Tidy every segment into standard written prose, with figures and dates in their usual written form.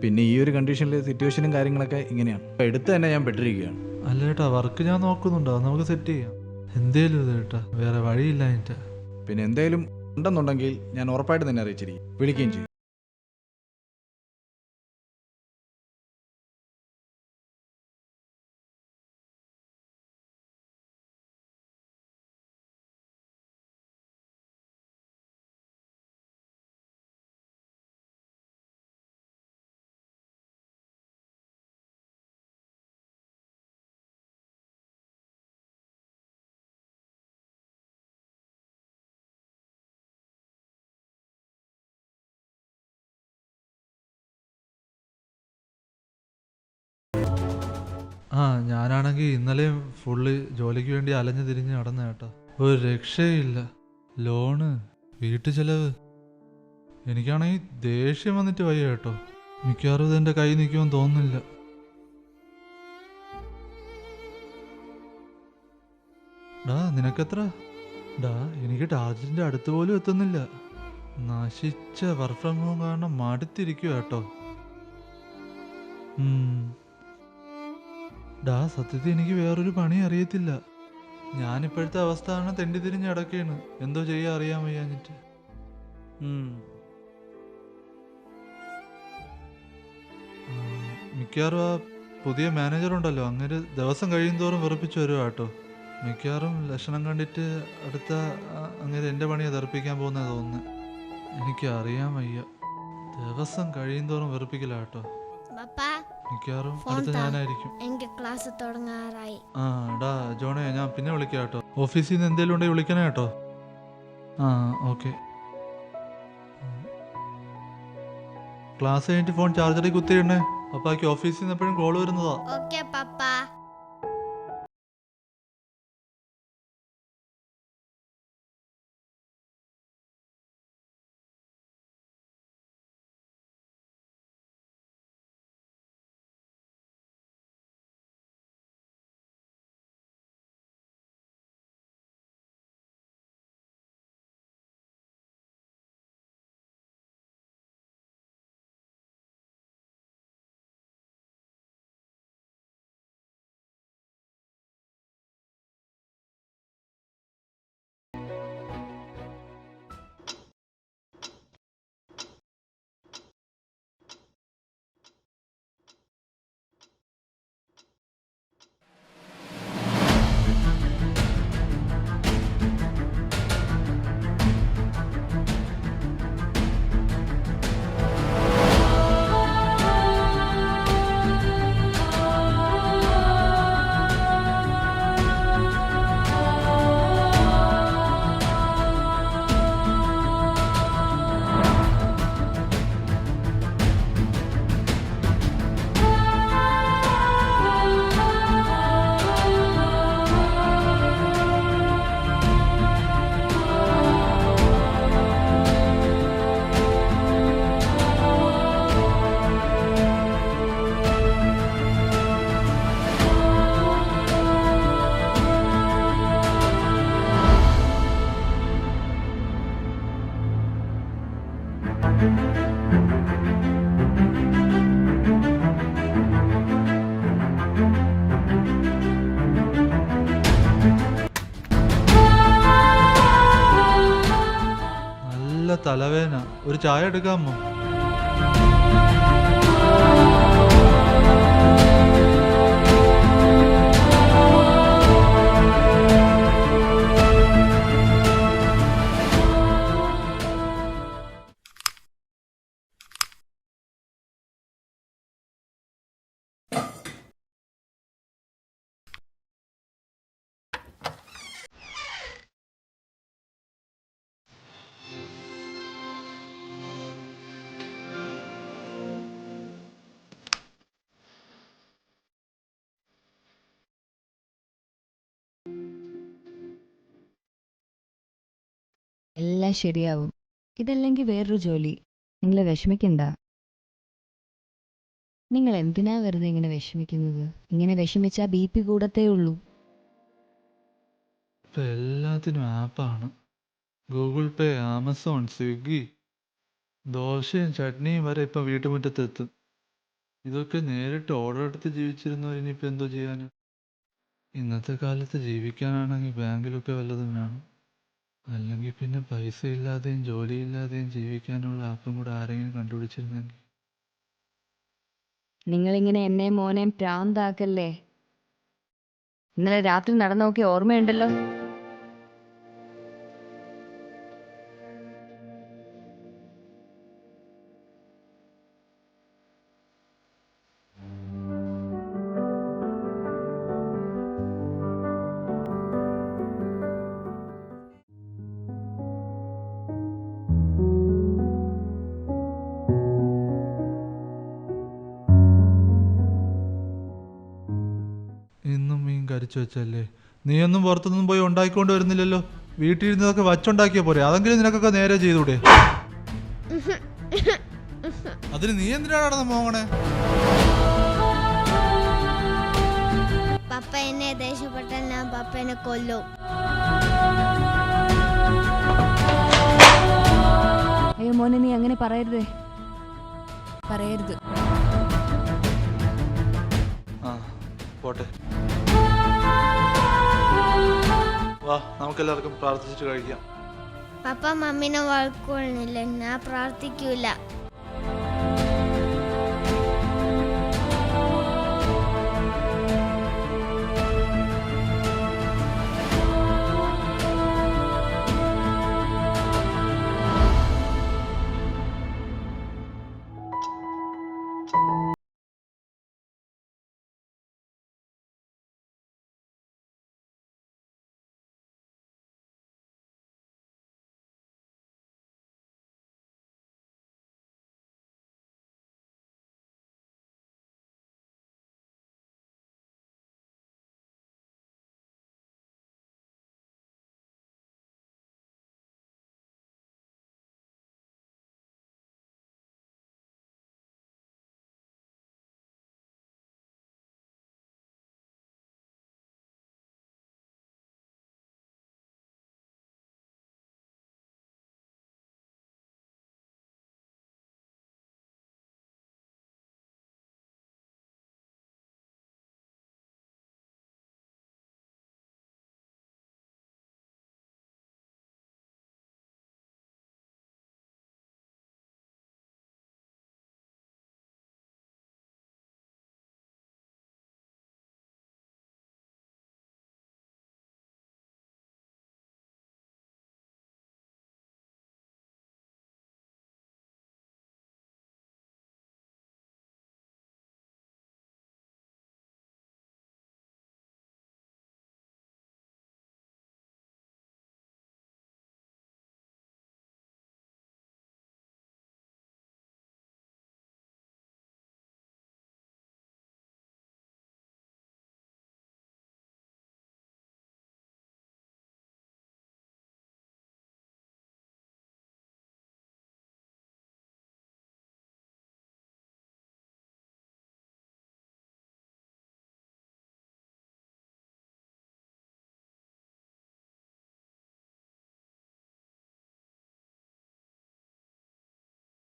പിന്നെ ഈ ഒരു കണ്ടീഷനിൽ സിറ്റുവേഷനും കാര്യങ്ങളൊക്കെ ഇങ്ങനെയാണ്. അപ്പോൾ എടുത്ത് തന്നെ ഞാൻ പെട്ടിരിക്കുകയാണ്. അല്ല ചേട്ടാ, വർക്ക് ഞാൻ നോക്കുന്നുണ്ടോ, നമുക്ക് സെറ്റ് ചെയ്യാം. എന്തേലും ഇത് ചേട്ടാ, വേറെ വഴിയില്ല എൻ്റെ. പിന്നെ എന്തേലും ഉണ്ടെന്നുണ്ടെങ്കിൽ ഞാൻ ഉറപ്പായിട്ട് തന്നെ അറിയിച്ചിരിക്കും, വിളിക്കുകയും ചെയ്യും. ഞാനാണെങ്കിൽ ഇന്നലെയും ഫുള്ള് ജോലിക്ക് വേണ്ടി അലഞ്ഞു തിരിഞ്ഞ് നടന്ന ചേട്ടാ. ഒരു രക്ഷയില്ല. ലോണ്, വീട്ടു ചെലവ്. എനിക്കാണെങ്കിൽ ദേഷ്യം വന്നിട്ട് വയ്യ കേട്ടോ. മിക്കവാറും ഇതെൻ്റെ കൈ നിൽക്കുമെന്ന് തോന്നുന്നില്ല. ഡാ നിനക്കെത്ര? ഡാ എനിക്ക് ടാർജറ്റിൻ്റെ അടുത്ത് പോലും എത്തുന്നില്ല. നശിച്ച വർക്ക് ഫ്രം ഹോം കാരണം മടുത്തിരിക്കുക കേട്ടോ. ഡാ സത്യത്തിൽ എനിക്ക് വേറൊരു പണി അറിയത്തില്ല. ഞാനിപ്പോഴത്തെ അവസ്ഥ ആണ് തെണ്ടി തിരിഞ്ഞ് കിടക്കുകയാണ്. എന്തോ ചെയ്യാൻ അറിയാൻ വയ്യാഞ്ഞിട്ട്. മിക്കവാറും ആ പുതിയ മാനേജർ ഉണ്ടല്ലോ, അങ്ങനെ ദിവസം കഴിയുന്തോറും വെറുപ്പിച്ചു വരുക കേട്ടോ. മിക്കവാറും ലക്ഷണം കണ്ടിട്ട് അടുത്ത അങ്ങനെ എൻ്റെ പണിയെ തെറിപ്പിക്കാൻ പോകുന്നത് തോന്നുന്നത്. എനിക്ക് അറിയാൻ വയ്യ. ദിവസം കഴിയുന്തോറും വെറുപ്പിക്കില്ല കേട്ടോ. മിക്കവാറും അടുത്ത ഞാനായിരിക്കും. എനിക്ക് ക്ലാസ് തുടങ്ങാറായി. ഡാ ജോണേ, ഞാൻ പിന്നെ വിളിക്കാം കേട്ടോ. ഓഫീസിൽ നിന്ന് എന്തെങ്കിലും ഉണ്ടെങ്കിൽ വിളിക്കണേ കേട്ടോ. ഓക്കെ. ക്ലാസ് കഴിഞ്ഞിട്ട് ഫോൺ ചാർജറിൽ കുത്തിയിടണേ. പപ്പാക്ക് ഓഫീസിൽ നിന്ന് എപ്പോഴും കോൾ വരുന്നതാ. ഓക്കെ പപ്പ. നല്ല തലവേദന. ഒരു ചായ എടുക്കാമോ? എല്ലാം ശരിയാവും. ഇതല്ലെങ്കിൽ വേറൊരു ജോലി. നിങ്ങൾ വിഷമിക്കണ്ട. നിങ്ങൾ എന്തിനാ വെറുതെ ഇങ്ങനെ വിഷമിക്കുന്നത്? ഇങ്ങനെ വിഷമിച്ചാൽ BP കൂടത്തേ ഉള്ളൂ. ഇപ്പൊ എല്ലാത്തിനും ആപ്പാണ്. ഗൂഗിൾ പേ, ആമസോൺ, സ്വിഗ്ഗി, ദോശയും ചട്നിയും വരെ ഇപ്പൊ വീട്ടുമുറ്റത്തെത്തും. ഇതൊക്കെ നേരിട്ട് ഓർഡർ എടുത്ത് ജീവിച്ചിരുന്നവർ ഇനിയിപ്പോൾ എന്തോ ചെയ്യാൻ? ഇന്നത്തെ കാലത്ത് ജീവിക്കാനാണെങ്കിൽ ബാങ്കിലൊക്കെ വല്ലതും വേണം. അല്ലെങ്കിൽ പിന്നെ പൈസ ഇല്ലാതെയും ജോലിയില്ലാതെയും ജീവിക്കാനുള്ള ആപ്പും കൂടെ ആരെങ്കിലും കണ്ടുപിടിച്ചിരുന്നെങ്കിൽ. നിങ്ങളിങ്ങനെ എന്നെ മോനെയും പ്രാന്താക്കല്ലേ. ഇന്നലെ രാത്രി നടന്നൊക്കെ ഓർമ്മയുണ്ടല്ലോ. ഇന്നും മീൻ കരിച്ചു വെച്ചല്ലേ? നീയൊന്നും പുറത്തുനിന്നും പോയി ഉണ്ടാക്കിക്കൊണ്ട് വരുന്നില്ലല്ലോ. വീട്ടിലിരുന്നതൊക്കെ വച്ചുണ്ടാക്കിയ പോരെ? അതെങ്കിലും നിനക്കൊക്കെ നേരെ ചെയ്തൂടെ? അതിന് നീ എന്തിനാണ് നടന്ന് മോങ്ങണേ? പപ്പ എന്നെ ദേഷ്യപ്പെട്ടാൽ ഞാൻ പപ്പനെ കൊല്ലും. അയ്യോ മോനെ, നീ അങ്ങനെ പറയരുത്. ആ പോട്ടെ, വാ നമുക്കെല്ലാവർക്കും പ്രാർത്ഥിച്ചിട്ട് കഴിക്കാം. പപ്പ മമ്മീനെ വഴക്കൊള്ളില്ല, ഞാൻ പ്രാർത്ഥിക്കൂല.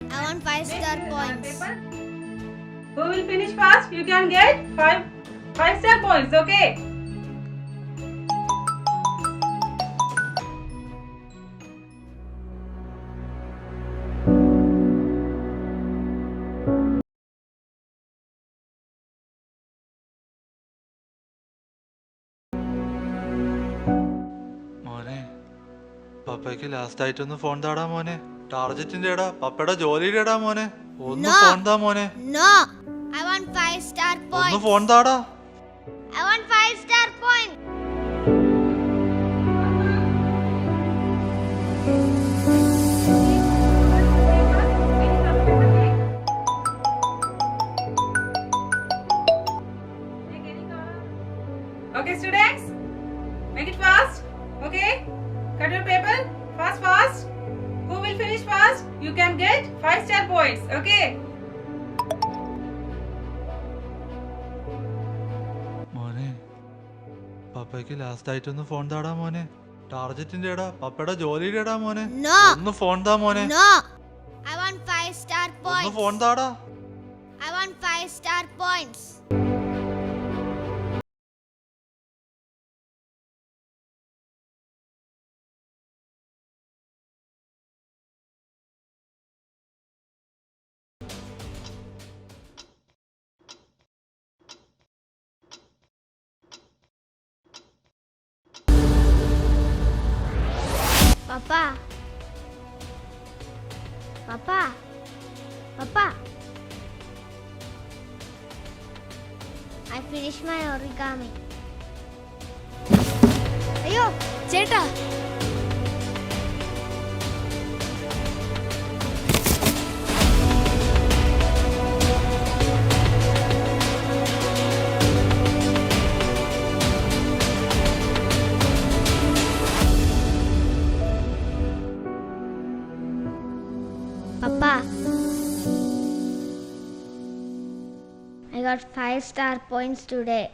I want 5-star points. Who will finish fast? You can get 5-star points. Okay. മോനെ, പപ്പയ്ക്ക് ലാസ്റ്റ് ആയിട്ടൊന്ന് ഫോൺ താടാ മോനെ. ടാർജറ്റിന്റെ ഇടാ, പപ്പയുടെ ജോലിയുടെ ഇടാ മോനെ. ഒന്ന് No. ഫോൺ താ മോനെ. No, I want 5-star ഒന്ന് points. ഫോൺ താടാ. I want 5-star points. Okay, students, make it fast. Okay, cut your paper. Fast. Who will finish fast? You can get 5-star points. Okay. മോനെ, പപ്പയ്ക്ക് last ആയിട്ടൊന്ന് phone താടാ മോനെ. ടാർജറ്റിന്റെ ഇടാ, പപ്പയുടെ ജോലിയുടെ ഇടാ മോനെ. No. ഒന്ന് ഫോൺ താ മോനെ. No, I want 5-star ഒന്ന് points. ഫോൺ താടാ. I want 5-star points. Papa. Papa. Papa. I finished my origami. അയ്യോ ചേട്ടാ Papa, I got 5-star points today.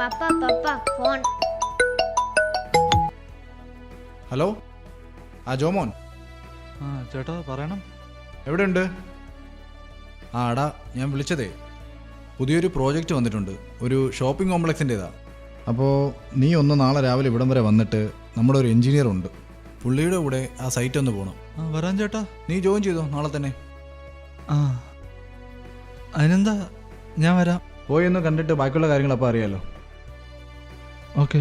Papa, phone. Hello ആ ജോമോൻ ആ ചേട്ടാ പറയണം. എവിടെയുണ്ട്? ആ എടാ ഞാൻ വിളിച്ചതേ പുതിയൊരു പ്രോജക്റ്റ് വന്നിട്ടുണ്ട്, ഒരു ഷോപ്പിംഗ് കോംപ്ലക്സിൻ്റെതാ. അപ്പോൾ നീ ഒന്ന് നാളെ രാവിലെ ഇവിടം വരെ വന്നിട്ട് നമ്മുടെ ഒരു എഞ്ചിനീയർ ഉണ്ട്, പുള്ളിയുടെ കൂടെ ആ സൈറ്റ് ഒന്ന് പോകണം. ആ വരാൻ ചേട്ടാ. നീ ജോയിൻ ചെയ്തോ നാളെ തന്നെ. ആ അതിനെന്താ, ഞാൻ വരാം. പോയി ഒന്ന് കണ്ടിട്ട് ബാക്കിയുള്ള കാര്യങ്ങൾ അപ്പോൾ അറിയാലോ. ഓക്കെ.